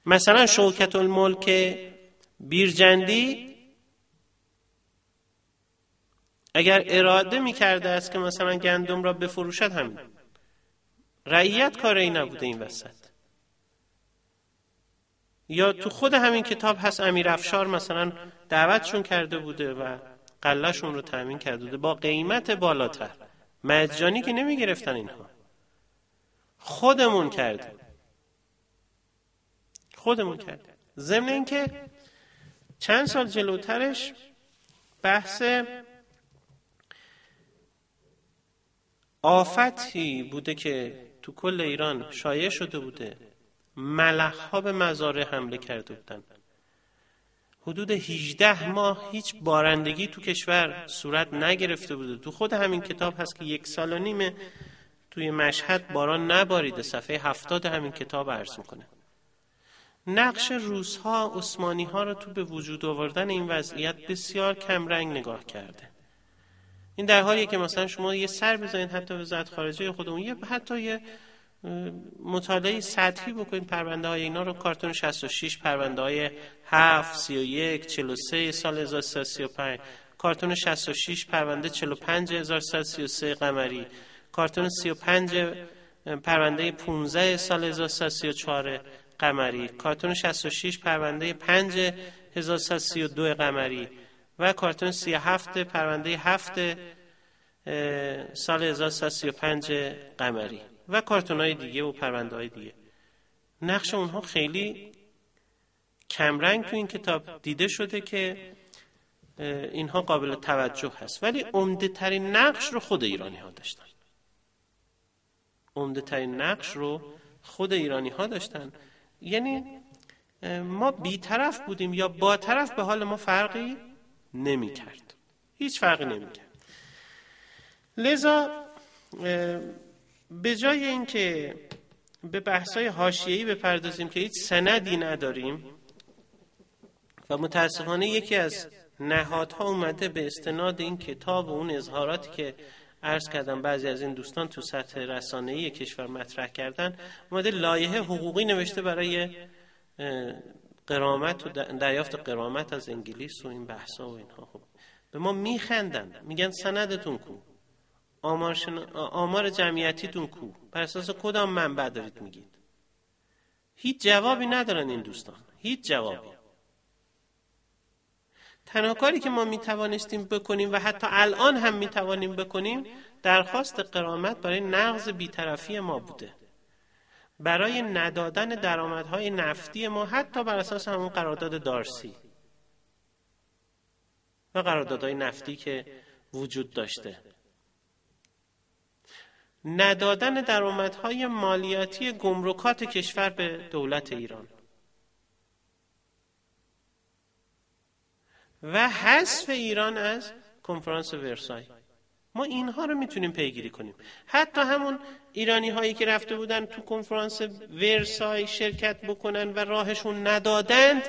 مثلا شوکت الملک بیرجندی اگر اراده میکرده است که مثلا گندم را بفروشد، همین رعیت کاری نبوده این وسط. یا تو خود همین کتاب هست امیر افشار مثلا دعوتشون کرده بوده و غله‌شون رو تامین کرده بوده با قیمت بالاتر، مجانی که نمیگرفتن اینها، خودمون کردیم. ضمن اینکه چند سال جلوترش بحث آفتی بوده که تو کل ایران شایع شده بوده، ملخ‌ها به مزارع حمله کرده بودن. حدود 18 ماه هیچ بارندگی تو کشور صورت نگرفته بوده. تو خود همین کتاب هست که 1.5 سال توی مشهد باران نباریده. صفحه 70 همین کتاب عرض میکنه. نقش روس‌ها، عثمانی‌ها رو تو به وجود آوردن این وضعیت بسیار کمرنگ نگاه کرده. این در حالیه که مثلا شما یه سر بزنید حتی وزارت خارجه خودمون، حتی یه مطالعه سطحی بکنید پرونده های اینا رو، کارتون 66 پرونده های 7 31 43 سال 1335، کارتون 66 پرونده 45133 قمری، کارتون 35 پرونده 15 سال 1334 قمری، کارتون 66 پرونده 5132 قمری و کارتون 37 پرونده 7 سال 1335 قمری و کارتون‌های دیگه و پرونده‌های دیگه. نقش اونها خیلی کمرنگ تو این کتاب دیده شده که اینها قابل توجه هست، ولی عمده ترین نقش رو خود ایرانی ها داشتن. یعنی ما بی‌طرف بودیم یا با طرف، به حال ما فرقی نمی کرد، هیچ فرقی نمی کرد. لذا به جای اینکه به بحث‌های حاشیه‌ای بپردازیم که هیچ سندی نداریم و متاسفانه یکی از نهادها اومده به استناد این کتاب و اون اظهاراتی که عرض کردم بعضی از این دوستان تو سطح رسانه‌ای کشور مطرح کردن، اومده لایحه حقوقی نوشته برای غرامت و دریافت غرامت از انگلیس و این بحثا و اینها. خب به ما میخندن، میگن سندتون کو، آمار جمعیتیتون کو، بر اساس کدام منبع دارید میگید؟ هیچ جوابی ندارن این دوستان، هیچ جوابی. تنها کاری که ما میتوانستیم بکنیم و حتی الان هم میتوانیم بکنیم، درخواست غرامت برای نقض بی‌طرفی ما بوده، برای ندادن درآمدهای نفتی ما، حتی بر اساس همون قرارداد دارسی و قراردادهای نفتی که وجود داشته، ندادن درآمدهای مالیاتی گمرکات کشور به دولت ایران و حذف ایران از کنفرانس ورسای. ما اینها رو میتونیم پیگیری کنیم. حتی همون ایرانی هایی که رفته بودن تو کنفرانس ورسای شرکت بکنن و راهشون ندادند،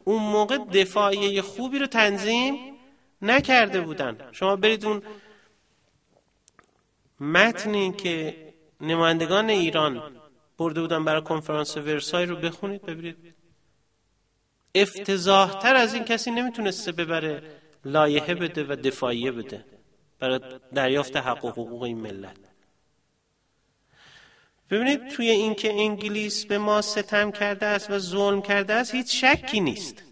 اون موقع دفاعیه خوبی رو تنظیم نکرده بودن. شما برید اون متنی که نمایندگان ایران برده بودن برای کنفرانس ورسای رو بخونید، ببینید افتضاح تر از این کسی نمیتونسته ببره لایحه بده و دفاعیه بده برای دریافت حق و حقوق این ملت. ببینید توی این که انگلیس به ما ستم کرده است و ظلم کرده است هیچ شکی نیست،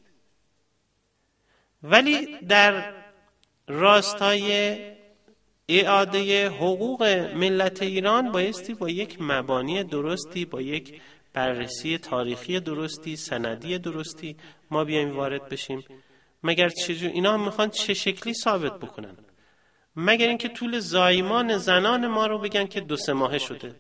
ولی در راستای اعاده حقوق ملت ایران بایستی با یک مبانی درستی، با یک بررسی تاریخی درستی، سندی درستی ما بیایم وارد بشیم. مگر اینا میخوان چه شکلی ثابت بکنن؟ مگر اینکه طول زایمان زنان ما رو بگن که 2-3 ماهه شده.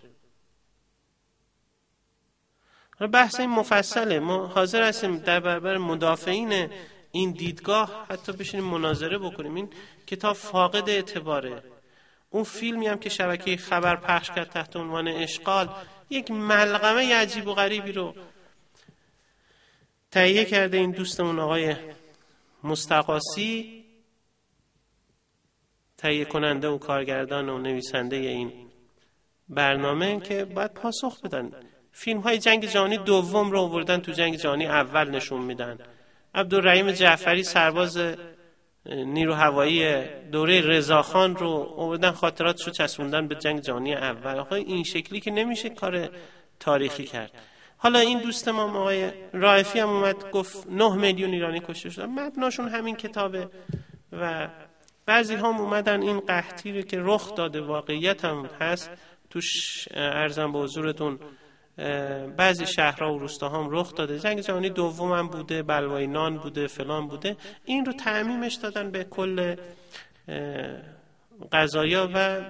بحث این مفصله، ما حاضر هستیم در برابر مدافعین این دیدگاه حتی بشینیم مناظره بکنیم. این کتاب فاقد اعتباره. اون فیلمی هم که شبکه خبر پخش کرد تحت عنوان اشغال، یک ملغمه عجیب و غریبی رو تهیه کرده این دوستمون آقای مستقاسی، تهیه کننده و کارگردان و نویسنده این برنامه، که باید پاسخ بدن. فیلم های جنگ جهانی دوم رو آوردن تو جنگ جهانی اول نشون میدن. عبدالرحیم جعفری سرباز نیرو هوایی دوره رضاخان رو آوردن خاطراتش رو چسبوندن به جنگ جهانی اول. آقای این شکلی که نمیشه کار تاریخی کرد. حالا این دوست ما آقای رائفی هم اومد گفت 9 میلیون ایرانی کشته شدن، مبناشون همین کتابه. و بعضی هم اومدن این قحطی رو که رخ داده واقعیت هم هست توش، عرضم به حضورتون بعضی شهرها و روستاها هم رخ داده، جنگ جهانی دوم هم بوده، بلوای نان بوده، فلان بوده، این رو تعمیمش دادن به کل قضایا و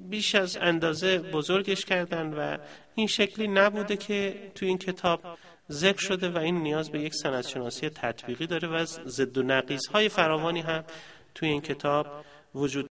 بیش از اندازه بزرگش کردن و این شکلی نبوده که توی این کتاب ذکر شده و این نیاز به یک سندشناسی تطبیقی داره و ضد و نقیض‌های فراوانی هم توی این کتاب وجود